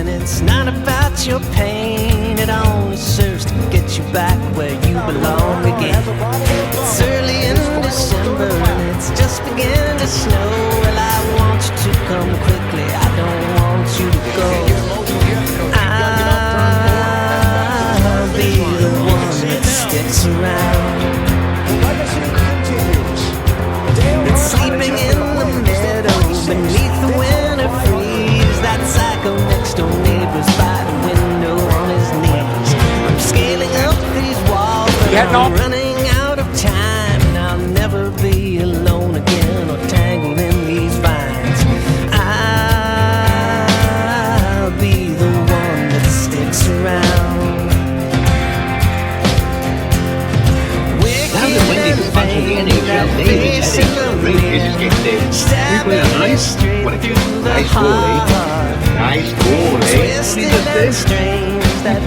And it's not about your pain, it only serves to get you back where you belong again. It's early in December and it's just beginning to snow. Well, I want you to come quickly, I don't want you to go. I'll be the one that sticks around. It's sleeping in the meadow beneath the winter freeze. That psycho next door neighbor's by the window on his knees. I'm scaling up these walls, but I'm running out of time, and I'll never be alone again or tangled in these vines. I'll be the one that sticks around. Now the Wendy's sponsoring the NHL Davis at nice goal, eh? Nice goal, eh? See this thing? Said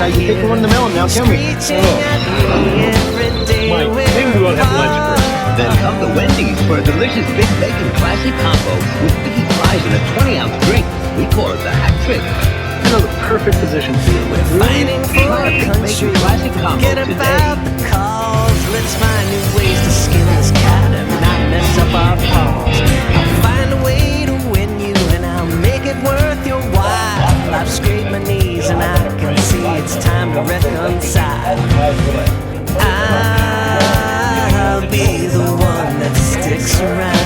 I can take one in the melon now, can we? Mike, maybe we won't have lunch first. Then come to Wendy's for a delicious Big Bacon Classic Combo with sticky fries and a 20-ounce drink. We call it the hat trick. I know the perfect position for you. Fighting for our country, get about the cause. Let's find new ways to skin this cat and not mess up our paws. I'll find a way to win you and I'll make it worth your while. I've scraped my knees and I can see it's time to reconcile. I'll be the one that sticks around.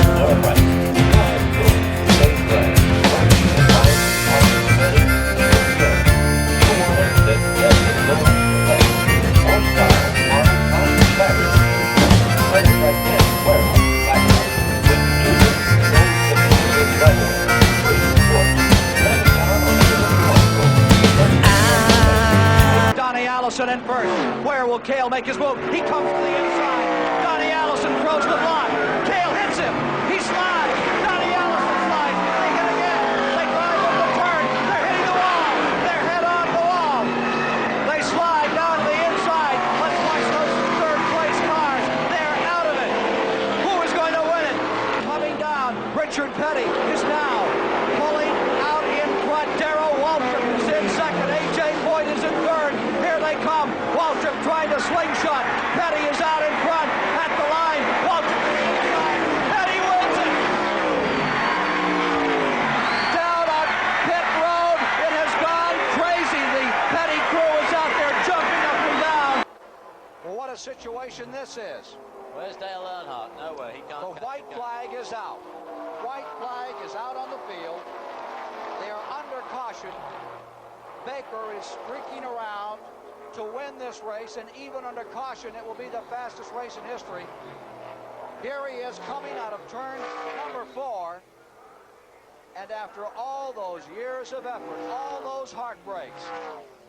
In first. Where will Cale make his move? He comes to the inside. Donnie Allison throws the block. Cale hits him. He slides. Donnie Allison slides. They hit again. They climb up the turn. They're hitting the wall. They're head on the wall. They slide down to the inside. Let's watch those third place cars. They're out of it. Who is going to win it? Coming down. Richard Petty is now pulling out in front. Darrell Waltrip is in second. A.J. Boyd is in third. Here they come. Waltrip trying to slingshot. Petty is out in front at the line. Waltrip is inside. Petty wins it. Down on pit road. It has gone crazy. The Petty crew is out there jumping up and down. Well, what a situation this is. Where's Dale Earnhardt? Nowhere. He can't. The white flag is out. White flag is out on the field. They are under caution. Baker is streaking around to win this race, and even under caution, it will be the fastest race in history. Here he is coming out of turn number 4, and after all those years of effort, all those heartbreaks,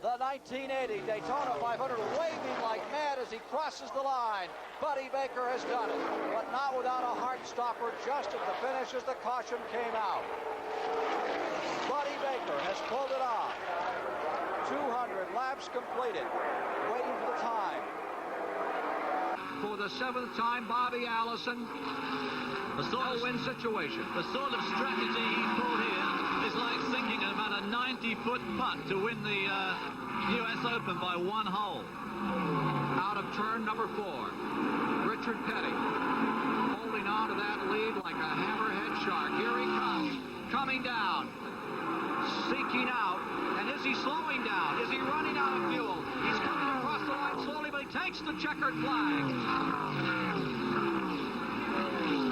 the 1980 Daytona 500 waving like mad as he crosses the line. Buddy Baker has done it, but not without a heart stopper just at the finish as the caution came out. Buddy Baker has pulled it off. 200 laps completed. Waiting for the time. For the 7th time, Bobby Allison. A win situation. The sort of strategy he pulled here is like thinking about a 90-foot putt to win the U.S. Open by 1 hole. Out of turn number 4, Richard Petty holding on to that lead like a hammerhead shark. Here he comes, coming down, seeking out. And is he slowing down? Is he running out of fuel? He's coming across the line slowly, but he takes the checkered flag.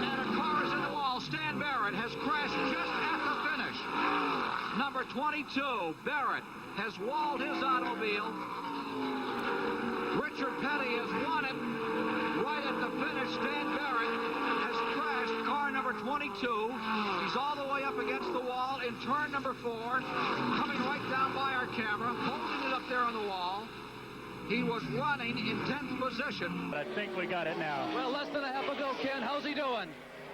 And a car is in the wall. Stan Barrett has crashed just at the finish. Number 22, Barrett, has walled his automobile. Richard Petty has won it. Right at the finish, Stan Barrett has crashed car number 22. He's all the way up against the wall in turn number 4, coming right down by our camera, holding it up there on the wall. He was running in 10th position. I think we got it now. Well, less than a half ago, Ken. How's he doing?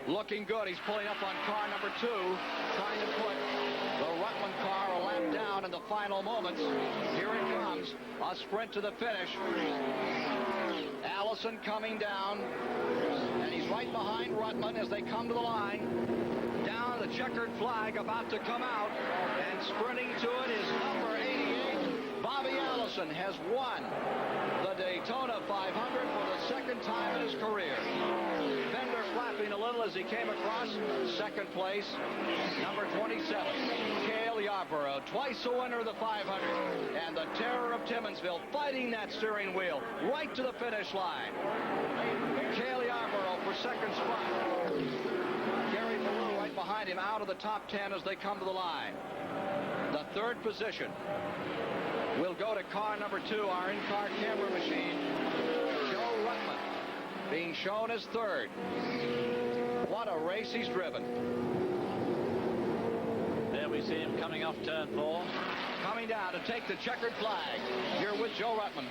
Looking good. He's pulling up on car number 2, trying to put the Rutland car a lap down in the final moments. Here it comes. A sprint to the finish. Allison coming down, and he's right behind Rutland as they come to the line. Down the checkered flag about to come out, and sprinting to it is number 88. Bobby Allison has won the Daytona 500 for the second time in his career. Bender clapping a little as he came across. Second place, number 27, Cale Yarborough, twice a winner of the 500, and the terror of Timminsville, fighting that steering wheel right to the finish line. Cale Yarborough for second spot. Gary Peru right behind him, out of the top 10 as they come to the line. The third position will go to car number 2, our in-car camera machine, Joe Ruttman, being shown as third. What a race he's driven. There we see him coming off turn 4. Coming down to take the checkered flag. You're with Joe Ruttman.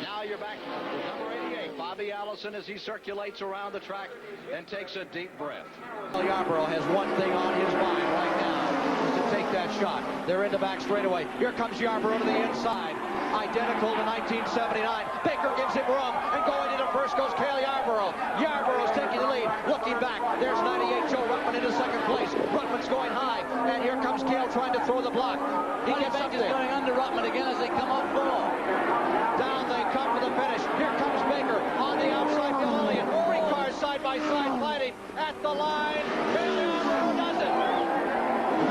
Now you're back with number 88, Bobby Allison, as he circulates around the track and takes a deep breath. Yarborough has one thing on his mind right now, is to take that shot. They're in the back straightaway. Here comes Yarborough to the inside. Identical to 1979. Baker gives him room, and going into first goes Cale Yarborough. Yarborough's taking the lead. Looking back, there's 98 Joe Ruttman into second place. Ruttman's going high, and here comes Cale trying to throw the block. He gets up there. Going under Ruttman again as they come on 4. Down they come for the finish. Here comes Baker on the outside. Bill Elliott. 3 cars side by side fighting at the line. Cale Yarborough does it.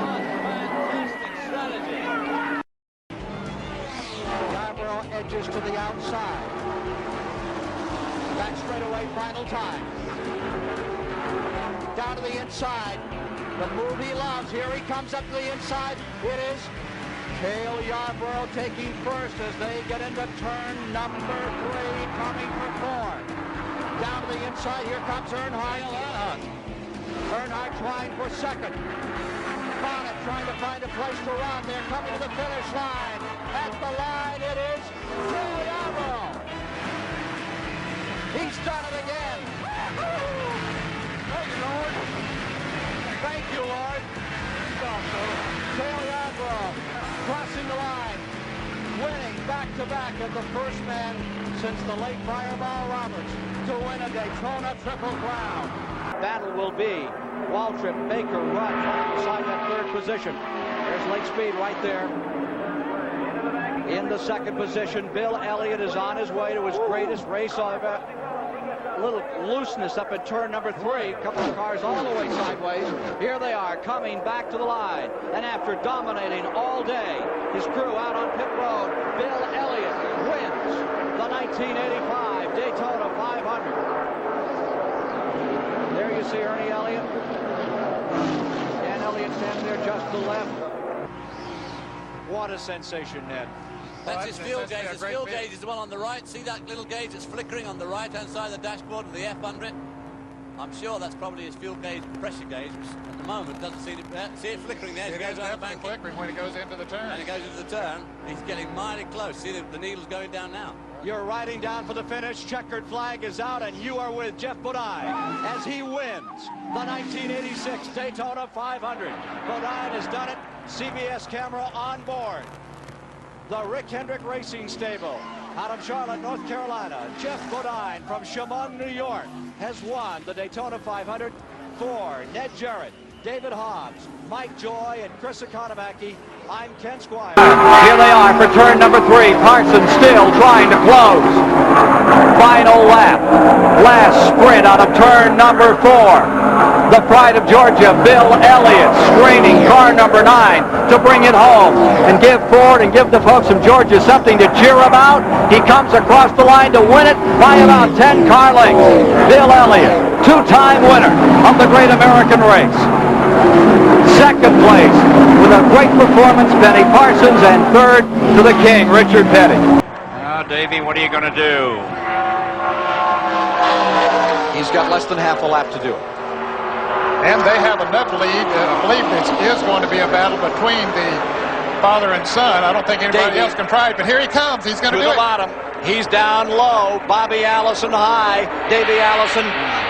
What fantastic strategy. Yarborough edges to the outside. Back straightaway, final time. Down to the inside. The move he loves. Here he comes up to the inside. It is Cale Yarborough taking first as they get into turn number 3, coming for 4. Down to the inside. Here comes Earnhardt. Earnhardt trying for second. Bonnet trying to find a place to run. They're coming to the finish line. At the line, it is Cale Yarborough. He's done it again. Thank you, Lord. Thank you, Lord. Cale Yarborough crossing the line, winning back-to-back as the first man since the late Fireball Roberts to win a Daytona Triple Crown. Battle will be Waltrip, Baker, Rudd trying to decide that third position. There's Lake Speed right there. In the second position, Bill Elliott is on his way to his greatest race ever. A little looseness up at turn number 3. A couple of cars all the way sideways. Here they are coming back to the line. And after dominating all day, his crew out on pit road, Bill Elliott wins the 1985 Daytona 500. There you see Ernie Elliott. Dan Elliott standing there just to the left. What a sensation, Ned. That's his fuel gauge. His fuel gauge is the one on the right. See that little gauge that's flickering on the right-hand side of the dashboard of the F100? I'm sure that's probably his fuel gauge, pressure gauge, which at the moment doesn't see it. See it flickering there as it goes around the bank. Flickering when it goes into the turn. And it goes into the turn. He's getting mighty close. See the needle's going down now. You're riding down for the finish. Checkered flag is out, and you are with Jeff Bodine as he wins the 1986 Daytona 500. Bodine has done it. CBS camera on board. The Rick Hendrick Racing Stable out of Charlotte, North Carolina. Jeff Bodine from Chemung, New York, has won the Daytona 500 for Ned Jarrett, David Hobbs, Mike Joy, and Chris Economaki. I'm Ken Squire. Here they are for turn number 3. Parsons still trying to close. Final lap. Last sprint out of turn number 4. The pride of Georgia, Bill Elliott, straining car number 9 to bring it home and give Ford and give the folks from Georgia something to cheer about. He comes across the line to win it by about 10 car lengths. Bill Elliott, 2-time winner of the Great American Race. Second place with a great performance, Benny Parsons, and third to the king, Richard Petty. Now, Davey, what are you going to do? He's got less than half a lap to do it. And they have enough lead. I believe this is going to be a battle between the father and son. I don't think anybody else can try it, but here he comes. He's going to do it. To the bottom. He's down low. Bobby Allison high. Davey Allison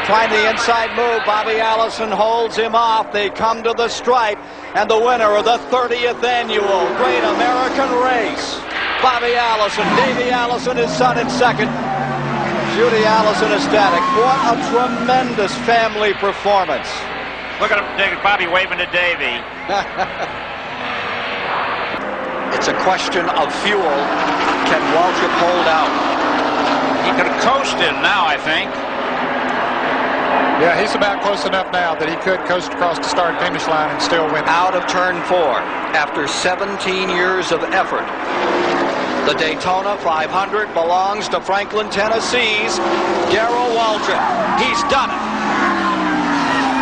trying the inside move. Bobby Allison holds him off. They come to the stripe. And the winner of the 30th annual Great American Race, Bobby Allison. Davey Allison, his son, in second. Judy Allison ecstatic. What a tremendous family performance. Look at him, Bobby waving to Davey. It's a question of fuel. Can Waltrip hold out? He could have coasted now, I think. Yeah, he's about close enough now that he could coast across the start-finish line and still win. Out of turn 4 after 17 years of effort. The Daytona 500 belongs to Franklin, Tennessee's Darrell Waltrip. He's done it.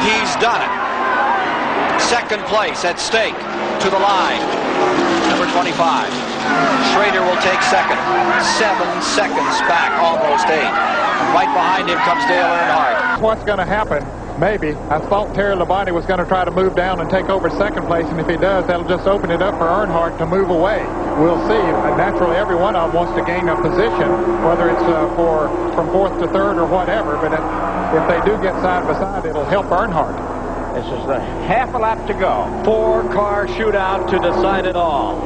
He's done it. Second place at stake to the line. Number 25. Schrader will take second. 7 seconds back, almost 8. And right behind him comes Dale Earnhardt. What's going to happen? Maybe. I thought Terry Labonte was going to try to move down and take over second place, and if he does, that'll just open it up for Earnhardt to move away. We'll see. Naturally, every one of them wants to gain a position, whether it's from fourth to third or whatever, but if they do get side by side, it'll help Earnhardt. This is the half a lap to go. 4-car shootout to decide it all.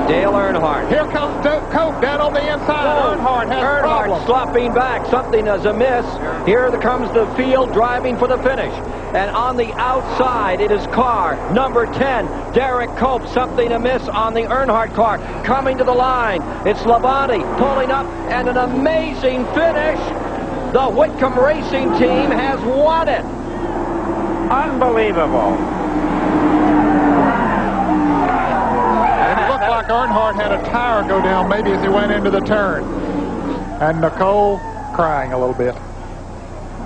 Dale Earnhardt. Here comes Cope down on the inside. Earnhardt has problems. Slopping back. Something is amiss. Here comes the field driving for the finish. And on the outside, it is car number 10, Derek Cope. Something amiss on the Earnhardt car. Coming to the line. It's Labonte pulling up, and an amazing finish. The Whitcomb Racing Team has won it. Unbelievable. It looked like Earnhardt had a tire go down maybe as he went into the turn. And Nicole crying a little bit.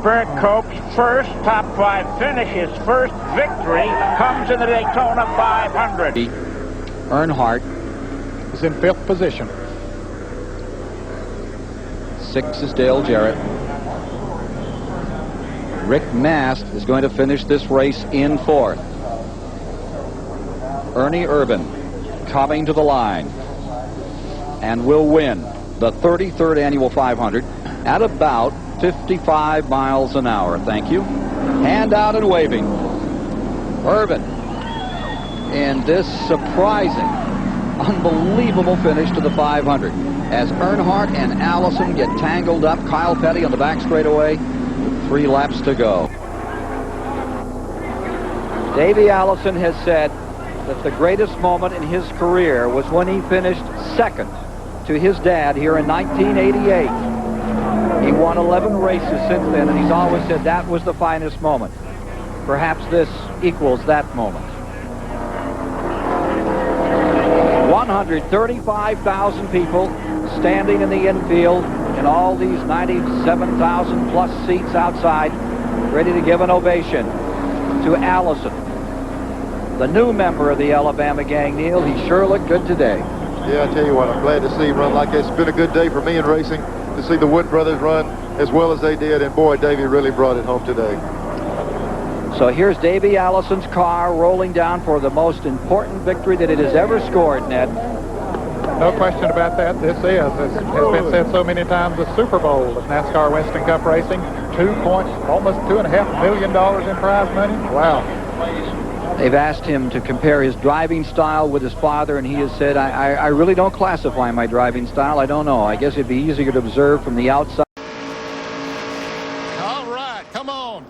Bert Cope's first top 5 finish, his first victory, comes in the Daytona 500. Earnhardt is in 5th position. 6 is Dale Jarrett. Rick Mast is going to finish this race in 4th. Ernie Irvan coming to the line and will win the 33rd annual 500 at about 55 miles an hour. Thank you. Hand out and waving. Irvan in this surprising, unbelievable finish to the 500 as Earnhardt and Allison get tangled up. Kyle Petty on the back straightaway. 3 laps to go. Davey Allison has said that the greatest moment in his career was when he finished second to his dad here in 1988. He won 11 races since then, and he's always said that was the finest moment. Perhaps this equals that moment. 135,000 people standing in the infield in all these 97,000 plus seats outside, ready to give an ovation to Allison, the new member of the Alabama gang. Neil, he sure looked good today. Yeah, I tell you what, I'm glad to see him run like this. It's been a good day for me in racing to see the Wood brothers run as well as they did, and boy, Davey really brought it home today. So here's Davey Allison's car rolling down for the most important victory that it has ever scored, Ned. No question about that. This is, as has been said so many times, the Super Bowl of NASCAR Western Cup racing. Almost $2.5 million in prize money. Wow. They've asked him to compare his driving style with his father, and he has said, I really don't classify my driving style. I don't know. I guess it'd be easier to observe from the outside. All right, come on.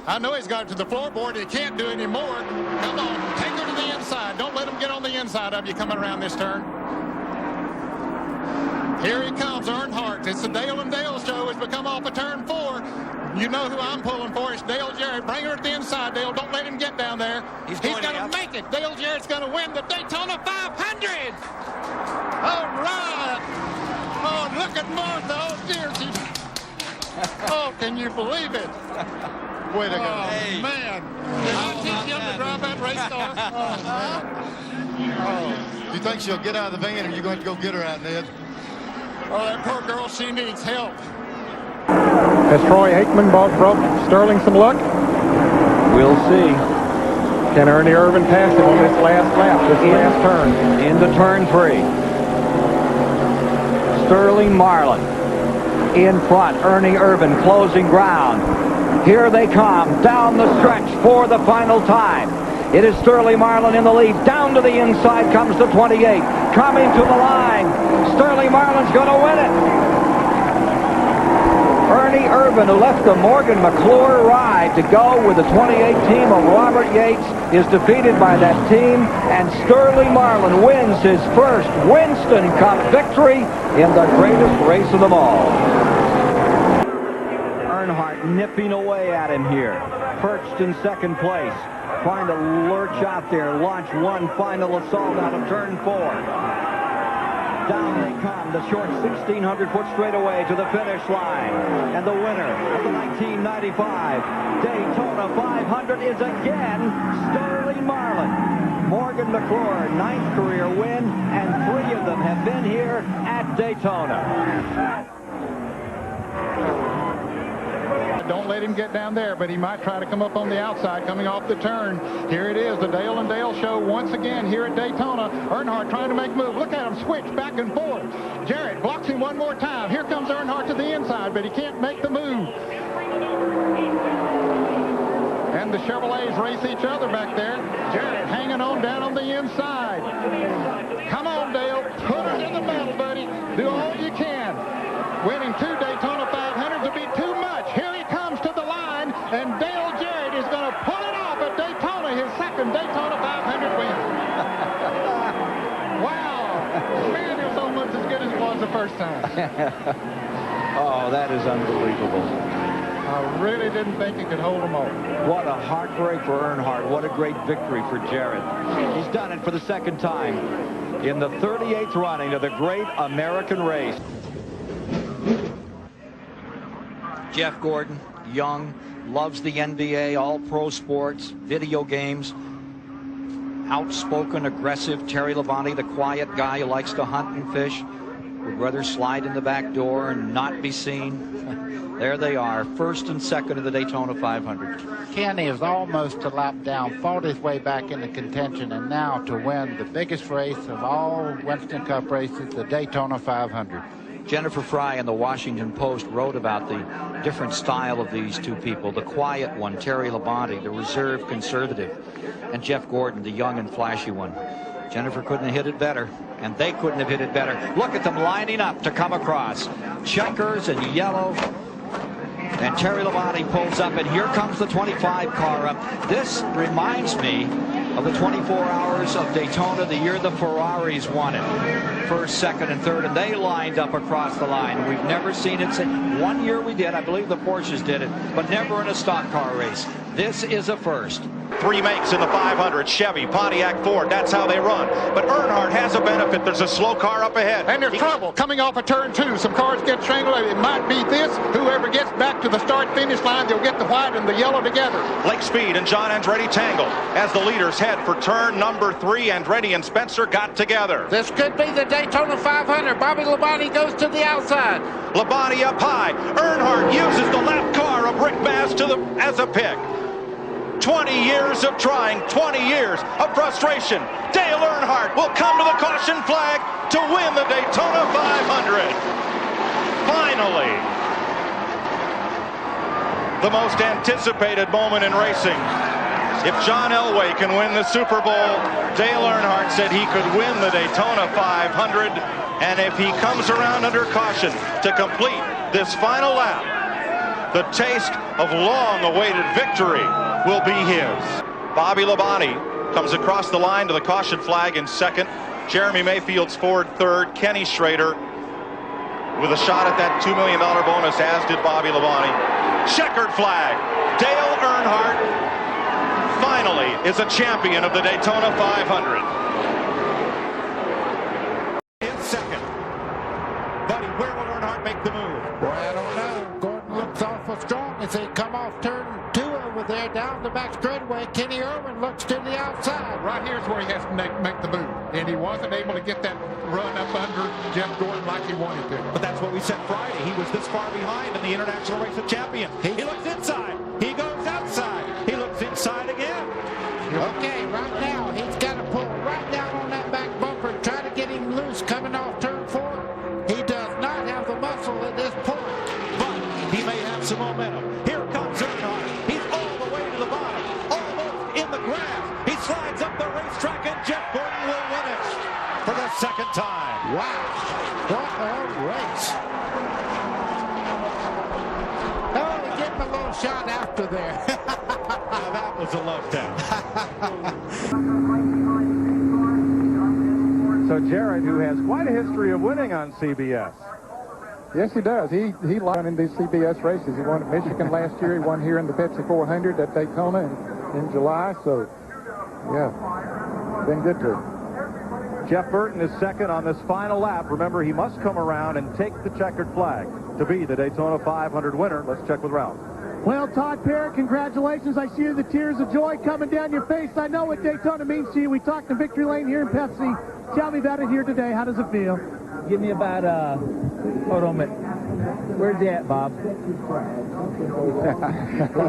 I know he's got it to the floorboard. He can't do anymore. Come on, take her to the inside. Don't let him get on the inside of you coming around this turn. Here he comes, Earnhardt. It's the Dale and Dale show as we come off of turn 4. You know who I'm pulling for. It's Dale Jarrett. Bring her to the inside, Dale. Don't let him get down there. He's going to make it. Dale Jarrett's going to win the Daytona 500. All right. Oh, look at Martha. Oh, dear. Oh, can you believe it? Way to go. Oh, man. Did I teach him to drive that race car? Oh, man. Oh. You think she'll get out of the van, or are you going to go get her out, Ned? Oh, that poor girl, she needs help. Has Troy Aikman brought Sterling some luck? We'll see. Can Ernie Irvan pass him on this last lap, this last turn? Into turn 3. Sterling Marlin in front. Ernie Irvan closing ground. Here they come down the stretch for the final time. It is Sterling Marlin in the lead. Down to the inside comes the 28. Coming to the line. Sterling Marlin's going to win it. Ernie Irvan Irvin, who left the Morgan McClure ride to go with the 28 team of Robert Yates, is defeated by that team, and Sterling Marlin wins his first Winston Cup victory in the greatest race of them all. Earnhardt nipping away at him here, perched in second place, trying to lurch out there, launch one final assault out of turn 4. Down they come, the short 1,600-foot straightaway to the finish line. And the winner of the 1995 Daytona 500 is again Sterling Marlin. Morgan McClure, 9th career win, and 3 of them have been here at Daytona. Don't let him get down there, but he might try to come up on the outside coming off the turn. Here it is, the Dale and Dale show once again here at Daytona. Earnhardt trying to make a move. Look at him switch back and forth. Jarrett blocks him one more time. Here comes Earnhardt to the inside, but he can't make the move. And the Chevrolets race each other back there. Jarrett hanging on down on the inside. Come on, Dale. Put it in the metal, buddy. Do all you can. Winning 2 Daytona 500s would be too much. Here he comes to the line, and Dale Jarrett is going to pull it off at Daytona, his second Daytona 500 win. Wow. Man, it's almost as good as it was the first time. Oh, that is unbelievable. I really didn't think he could hold them all. What a heartbreak for Earnhardt. What a great victory for Jarrett. He's done it for the second time in the 38th running of the great American race. Jeff Gordon, young, loves the NBA, all pro sports, video games. Outspoken, aggressive. Terry Labonte, the quiet guy who likes to hunt and fish, would rather slide in the back door and not be seen. There they are, first and second of the Daytona 500. Kenny is almost a lap down, fought his way back into contention, and now to win the biggest race of all Winston Cup races, the Daytona 500. Jennifer Fry in the Washington Post wrote about the different style of these two people. The quiet one, Terry Labonte, the reserved conservative, and Jeff Gordon, the young and flashy one. Jennifer couldn't have hit it better, and they couldn't have hit it better. Look at them lining up to come across. Checkers and yellow. And Terry Labonte pulls up, and here comes the 25 car up. This reminds me of the 24 Hours of Daytona, the year the Ferraris won it. First, second, and third, and they lined up across the line. We've never seen it. One year we did, I believe the Porsches did it, but never in a stock car race. This is a first. 3 makes in the 500, Chevy, Pontiac, Ford, that's how they run. But Earnhardt has a benefit. There's a slow car up ahead. And there's trouble coming off of turn 2. Some cars get strangled. It might be this. Whoever gets back to the start-finish line, they'll get the white and the yellow together. Lake Speed and John Andretti tangle as the leaders head for turn number 3. Andretti and Spencer got together. This could be the Daytona 500. Bobby Labonte goes to the outside. Labonte up high. Earnhardt uses the lap car of Rick Bass as a pick. 20 years of trying, 20 years of frustration. Dale Earnhardt will come to the caution flag to win the Daytona 500. Finally, the most anticipated moment in racing. If John Elway can win the Super Bowl, Dale Earnhardt said he could win the Daytona 500. And if he comes around under caution to complete this final lap, the taste of long-awaited victory will be his. Bobby Labonte comes across the line to the caution flag in second. Jeremy Mayfield's Ford third. Kenny Schrader with a shot at that $2 million bonus, as did Bobby Labonte. Checkered flag. Dale Earnhardt finally is a champion of the Daytona 500. In second. Buddy, where will Earnhardt make the move? Boy, I don't know. Gordon looks awful strong as they come off turn 2 over there down the back straightaway. Kenny Irwin looks to the outside. Right here's where he has to make the move. And he wasn't able to get that run up under Jeff Gordon like he wanted to. But that's what we said Friday. He was this far behind in the International Race of Champions. He looks inside. He goes outside. He looks inside again. Okay, right now he's got to pull right down on that back bumper and try to get him loose coming off turn 4. He does not have the muscle at this point. But he may have some momentum. Here comes Earnhardt. He's all the way to the bottom. Almost in the grass. He slides up the racetrack, and Jeff Gordon will win it for the second time. Wow. What a race. shot after there. That was a love tap. So Jared, who has quite a history of winning on CBS. Yes, he does. He won in these CBS races. He won at Michigan last year. He won here in the Pepsi 400 at Daytona in July. So, yeah, been good to him. Jeff Burton is second on this final lap. Remember, he must come around and take the checkered flag to be the Daytona 500 winner. Let's check with Ralph. Well, Todd Parrott, congratulations. I see the tears of joy coming down your face. I know what Daytona means to you. We talked to Victory Lane here in Pepsi. Tell me about it here today. How does it feel? Give me about, hold on a minute. Where's he at, Bob? He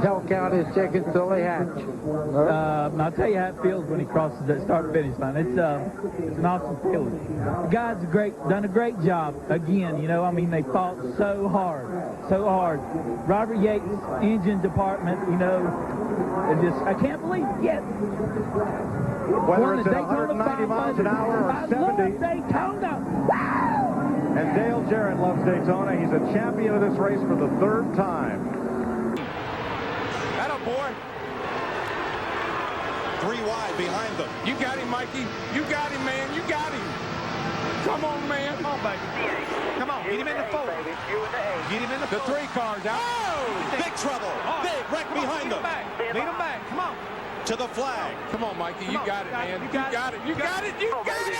don't count his chickens till they hatch. I'll tell you how it feels when he crosses the start-finish line. It's an awesome feeling. The guys have done a great job. Again, you know, I mean, they fought so hard. Robert Yates' engine department, you know, I can't believe it yet. Whether it's at 190 miles an hour or 70. Daytona. And Dale Jarrett loves Daytona. He's a champion of this race for the third time. Atta boy. 3 wide behind them. You got him, Mikey. You got him, man. You got him. Come on, man. Come on, baby. Come on. Get him in the fold. Get him in the 3 cars out. Oh! Big trouble. Big wreck behind them. Lead him back. Come on. To the flag. Come on, Mikey. You got it, man. You got it. You got it. You got it.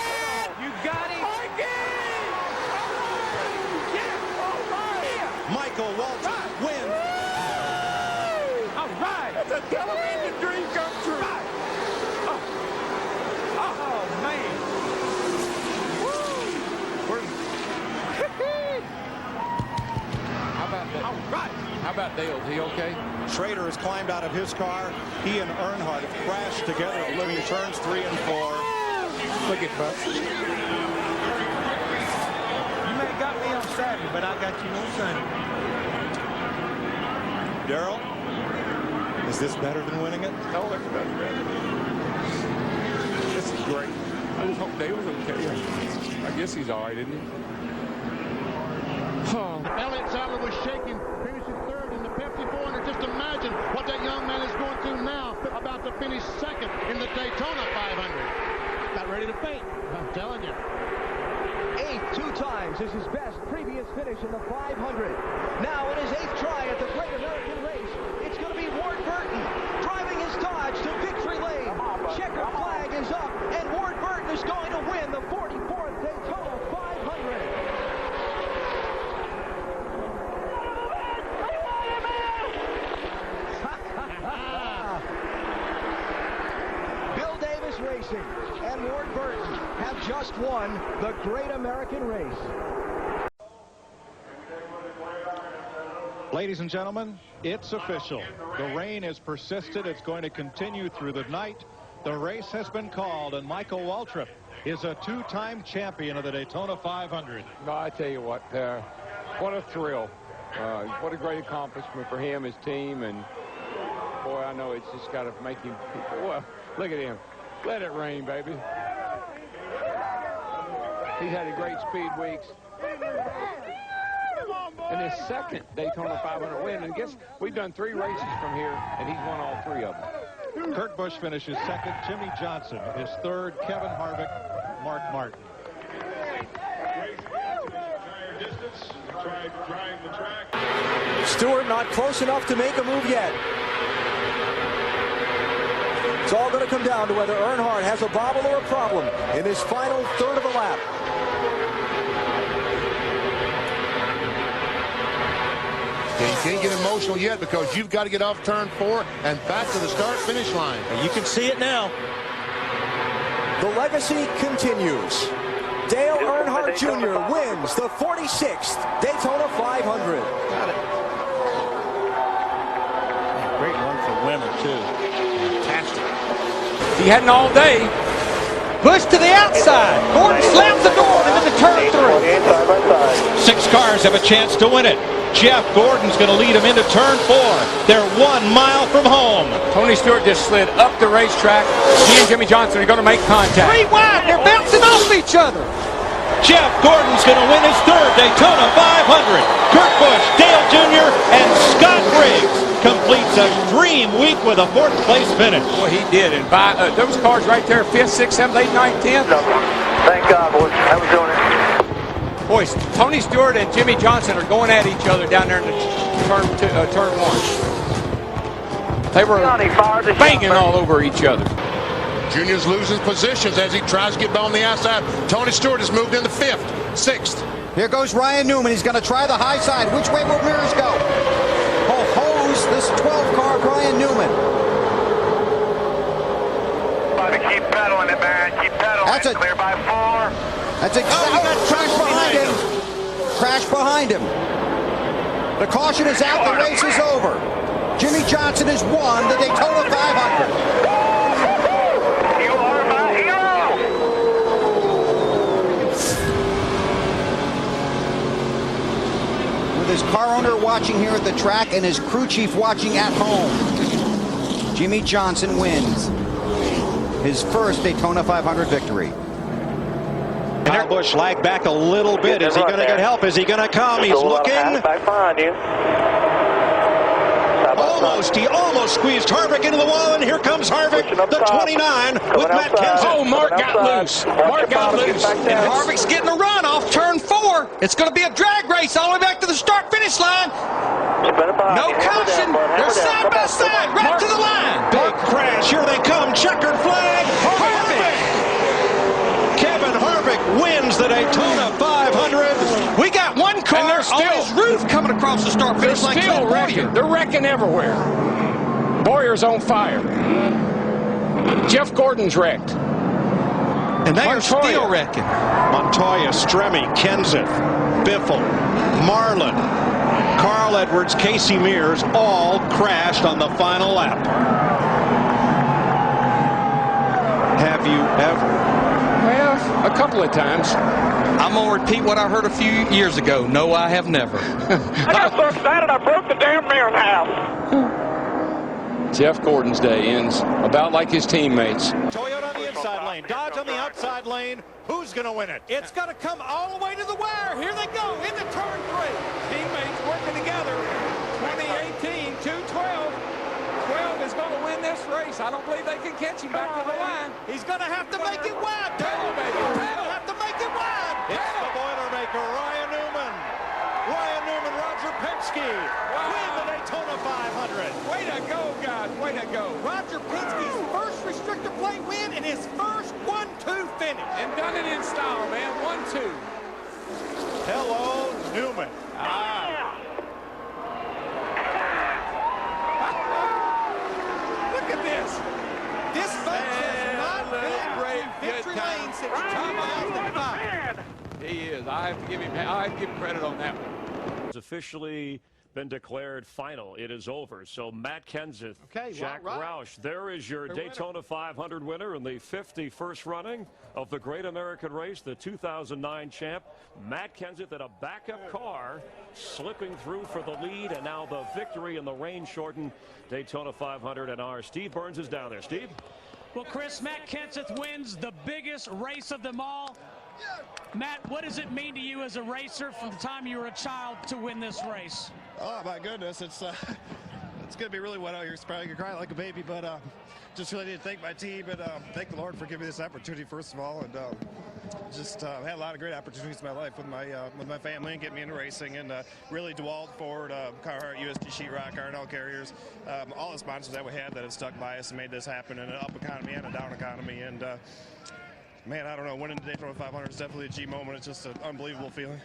You got it. Mikey! Michael Waltrip wins. All right. That's a television dream come true. Right. Oh, man. How about that? All right. How about Dale? Is he okay? Schrader has climbed out of his car. He and Earnhardt have crashed together between turns 3 and 4. Look at Buck. You may have got me on Saturday, but I got you on Sunday. Darrell, is this better than winning it? No, it's better. This is great. I just hope Dale's okay. I guess he's all right, isn't he? Elliott Sadler was shaking, finishing third in the Pepsi 400. Just imagine what that young man is going through now, about to finish second in the Daytona 500. Not ready to faint, I'm telling you. 8th 2 times is his best previous finish in the 500. Now in his 8th try at the Great American Race, it's going to be Ward Burton driving his Dodge to victory lane. Checker flag is up, and Ward Burton is going to win the 44th Daytona 500. Bill Davis Racing and Ward Burton have just won the Great American Race. Ladies and gentlemen, it's official. The rain has persisted. It's going to continue through the night. The race has been called, and Michael Waltrip is a 2-time champion of the Daytona 500. No, I tell you what a thrill. What a great accomplishment for him, his team, and boy, I know it's just got to make him. Boy, look at him. Let it rain, baby. He's had a great speed weeks. And his second Daytona 500 win. And guess we've done 3 races from here, and he's won all 3 of them. Kurt Busch finishes second. Jimmy Johnson is third. Kevin Harvick, Mark Martin. Stewart not close enough to make a move yet. It's all going to come down to whether Earnhardt has a bobble or a problem in this final third of a lap. You can't get emotional yet because you've got to get off turn 4 and back to the start-finish line. And you can see it now. The legacy continues. Dale Earnhardt Jr. wins the 46th Daytona 500. Got it. Great run for women, too. Fantastic. He had an all day. Busch to the outside. Gordon slams the door and into turn 3. 6 cars have a chance to win it. Jeff Gordon's going to lead him into turn 4. They're 1 mile from home. Tony Stewart just slid up the racetrack. He and Jimmy Johnson are going to make contact. 3 wide. They're bouncing off each other. Jeff Gordon's going to win his 3rd Daytona 500. Kurt Busch, Dale Jr., and Scott Briggs complete It's a dream week with a fourth-place finish. Boy, he did. And by those cars right there, 5th, 6th, 7th, 8th, 9th, 10th. Thank God, boys. How we doing it? Boys, Tony Stewart and Jimmy Johnson are going at each other down there in the turn 1. They were banging all over each other. Junior's losing positions as he tries to get on the outside. Tony Stewart has moved into 5th, 6th. Here goes Ryan Newman. He's going to try the high side. Which way will Mears go? He'll hose this 12 car Ryan Newman. Keep pedaling it, man. Keep pedaling. That's it. Clear by 4. That's exactly. Crash behind him. Crash behind him. The caution is out. The race is over. Jimmy Johnson has won the Daytona 500. You are my hero. With his car owner watching here at the track and his crew chief watching at home, Jimmy Johnson wins his first Daytona 500 victory. Kyle Busch lagged back a little bit. Is he going to get help? Is he going to come? He's looking. Back behind you. He almost squeezed Harvick into the wall, and here comes Harvick, the 29, with Matt Kenseth. Oh, Mark got loose. Mark got loose. And Harvick's getting a run off turn 4. It's going to be a drag race all the way back to the start-finish line. No caution. They're side by side, right to the line. Big crash. Here they come. Checkered flag. Harvick. Kevin Harvick wins the Daytona 500. We got one car on his roof coming across the start-finish line. They're still wrecking. They're wrecking everywhere. Boyer's on fire. Jeff Gordon's wrecked. And they are still wrecking. Montoya, Stremme, Kenseth, Biffle, Marlin, Carl Edwards, Casey Mears all crashed on the final lap. Have you ever? Well, a couple of times. I'm going to repeat what I heard a few years ago. No, I have never. I got so excited I broke the damn mirror in half. Jeff Gordon's day ends about like his teammates. Toyota on the inside lane, Dodge on the outside lane. Who's going to win it? It's going to come all the way to the wire. Here they go into turn 3. Teammates working together. 2018, 212. 12 is going to win this race. I don't believe they can catch him back to the line. He's going to have to make it wide. He'll have to make it wide. It's the Boilermaker, Ryan Newman. Ryan Newman, Roger Penske win the Daytona 500. Way to go, guys. Way to go. Roger Penske's first restrictor plate win and his first 1-2 finish. And done it in style, man. 1-2. Hello, Newman. Look at this. This folks has not been in victory lane since Tom Miles 5. He is. I have to give him credit on that one. It's officially been declared final. It is over. So Matt Kenseth, Jack Roush, there is your Daytona 500 winner in the 51st running of the Great American Race, the 2009 champ. Matt Kenseth in a backup car, slipping through for the lead, and now the victory in the rain-shortened Daytona 500. And our Steve Burns is down there. Steve? Well, Chris, Matt Kenseth wins the biggest race of them all. Matt, what does it mean to you as a racer from the time you were a child to win this race? Oh my goodness, it's gonna be really wet out here. It's probably gonna cry like a baby, but just really need to thank my team and thank the Lord for giving me this opportunity first of all, and just had a lot of great opportunities in my life with my family and getting me into racing, and really DeWalt, Ford, Carhartt, USD Sheetrock, R&L Carriers, all the sponsors that we had that have stuck by us and made this happen in an up economy and a down economy, and man, I don't know, winning the Daytona 500 is definitely a G moment. It's just an unbelievable feeling.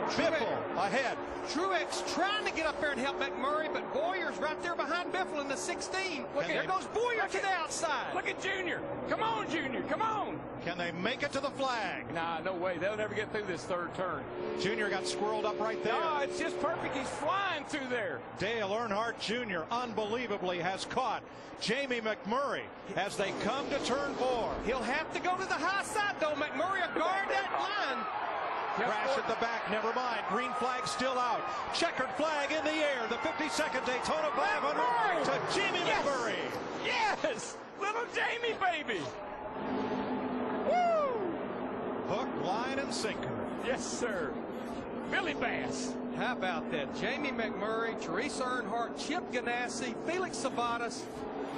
Biffle ahead. Truex trying to get up there and help McMurray, but Boyer's right there behind Biffle in the 16. There goes Boyer to the outside. Look at Junior. Come on, Junior. Come on. Can they make it to the flag? Nah, no way. They'll never get through this third turn. Junior got squirreled up right there. No, it's just perfect. He's flying through there. Dale Earnhardt Jr. unbelievably has caught Jamie McMurray as they come to turn 4. He'll have to go to the high side, though. McMurray will guard that line. Crash at the back, never mind. Green flag still out. Checkered flag in the air. The 52nd Daytona 500 to Jamie McMurray. Yes! Little Jamie, baby! Woo! Hook, line, and sinker. Yes, sir. Billy Bass. How about that? Jamie McMurray, Teresa Earnhardt, Chip Ganassi, Felix Sabates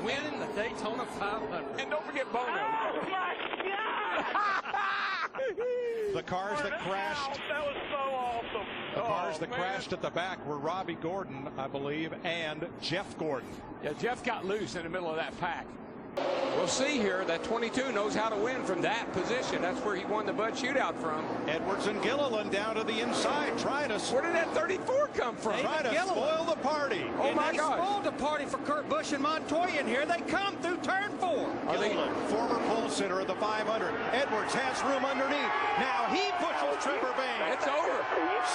winning the Daytona 500. And don't forget Bono. Oh, my God! The cars that crashed. That was so awesome. The cars that crashed at the back were Robbie Gordon, I believe, and Jeff Gordon. Yeah, Jeff got loose in the middle of that pack. We'll see here. That 22 knows how to win from that position. That's where he won the Bud Shootout from. Edwards and Gilliland down to the inside, trying to... Where did that 34 come from? Trying to spoil the party. Oh, my God. They spoiled the party for Kurt Busch and Montoya in here. They come through turn 4. Gilliland, former pole sitter of the 500. Edwards has room underneath. Now he pushes Trevor Bayne. It's over.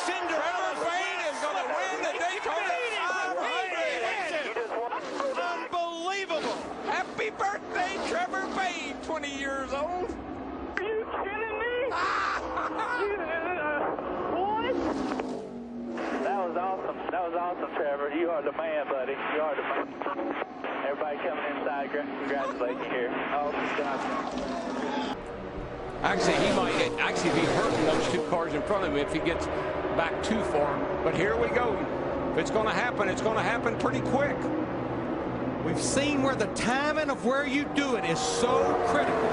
Trevor Bayne is going to win the Daytona 500. Unbelievable. Happy birthday, Trevor Bayne, 20 years old. Are you kidding me? What? That was awesome. That was awesome, Trevor. You are the man, buddy. You are the man. Everybody coming inside, congratulate you here. Awesome job. Actually, he might be hurting those two cars in front of him if he gets back too far. But here we go. If it's going to happen pretty quick. We've seen where the timing of where you do it is so critical.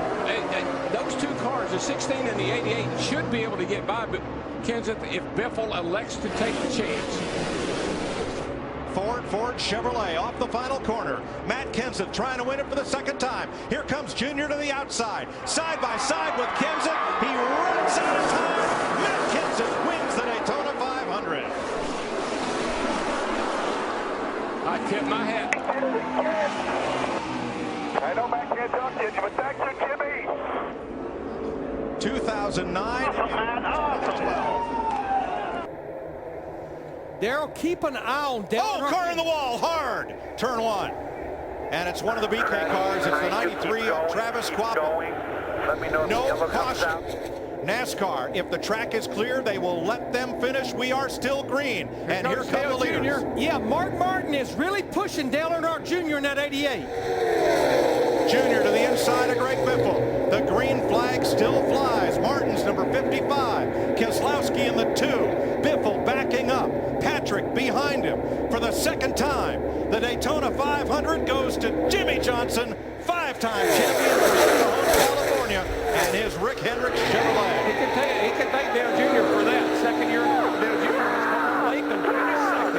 Those two cars, the 16 and the 88, should be able to get by, but Kenseth, if Biffle elects to take the chance. Ford Chevrolet off the final corner. Matt Kenseth trying to win it for the second time. Here comes Junior to the outside. Side by side with Kenseth. He runs out of time. Matt Kenseth wins the Daytona 500. I tip my hat. I know Matt can't talk to you, but thanks to Jimmy. 2009. Daryl, keep an eye on Daryl. Oh, car in the wall, hard. Turn 1. And it's one of the BK cars. It's the 93 of Travis Quapple. No caution. NASCAR, if the track is clear, they will let them finish. We are still green. And here come the leaders. Yeah, Mark Martin is really pushing Dale Earnhardt Jr. in that 88. Junior to the inside of Greg Biffle. The green flag still flies. Martin's number 55. Keselowski in the 2. Biffle backing up. Patrick behind him. For the second time, the Daytona 500 goes to Jimmy Johnson, 5-time champion for Oklahoma, California, and his Rick Hendricks Chevrolet. He can thank Dale Jr. for that. Second year in a row, Dale Jr. has come late and finished second.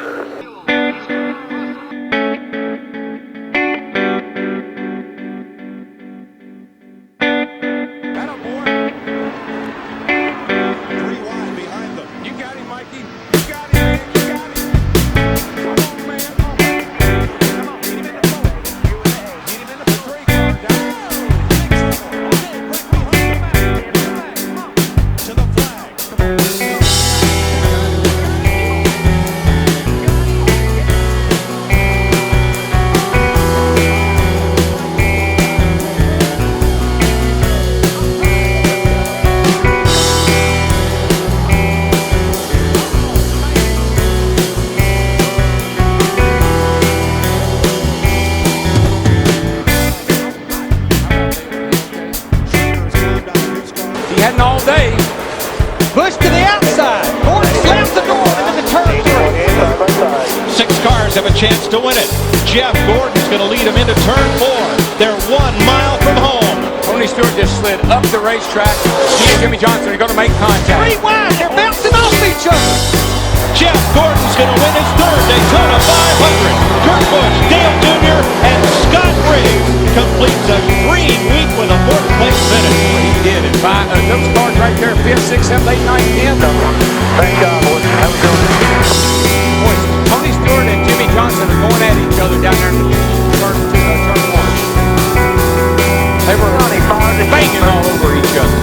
Busch to the outside. Gordon slams the door into the turn 3. 6 cars have a chance to win it. Jeff Gordon's going to lead them into turn 4. They're 1 mile from home. Tony Stewart just slid up the racetrack. He and Jimmy Johnson are going to make contact. 3 wide. They're bouncing off each other. Jeff Gordon's going to win his 3rd Daytona 500. Kurt Busch, Dale Jr., and Scott Riggs completes a green week with a 4th place finish. He did it. Those cars right there, 5th, 6th, 7th, 8th, 9th, 10th. Thank God, boys. Have a good one. Boys, Tony Stewart and Jimmy Johnson are going at each other down there in turn 1. They were banging all over each other.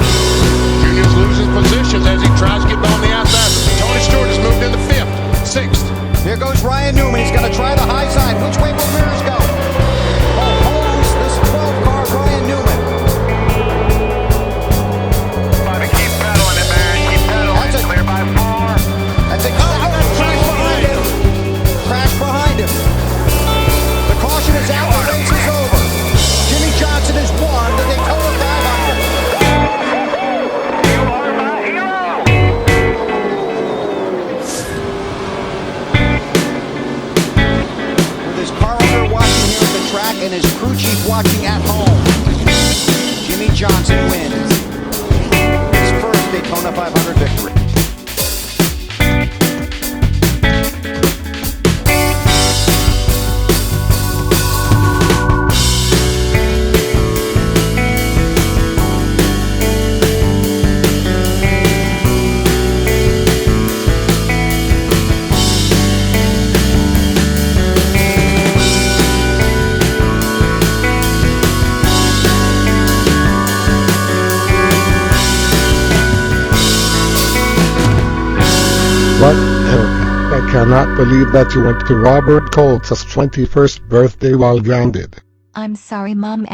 Junior's losing positions as he tries to get on the outside. Tony Stewart has moved into 5th, 6th. Here goes Ryan Newman. He's going to try the high side. Which way will Mears go? Oh, holds this 12 car, Ryan Newman. Keep pedaling it, man. Keep pedaling. That's it. Clear by 4. That's it. Crash behind him. Crash behind him. The caution is out. The race is over. Jimmy Johnson has won the Daytona 500. You are my hero. track and his crew chief watching at home. Jimmy Johnson wins his first Daytona 500 victory. What, Erica? I cannot believe that you went to Robert Colts' 21st birthday while grounded. I'm sorry, Mom and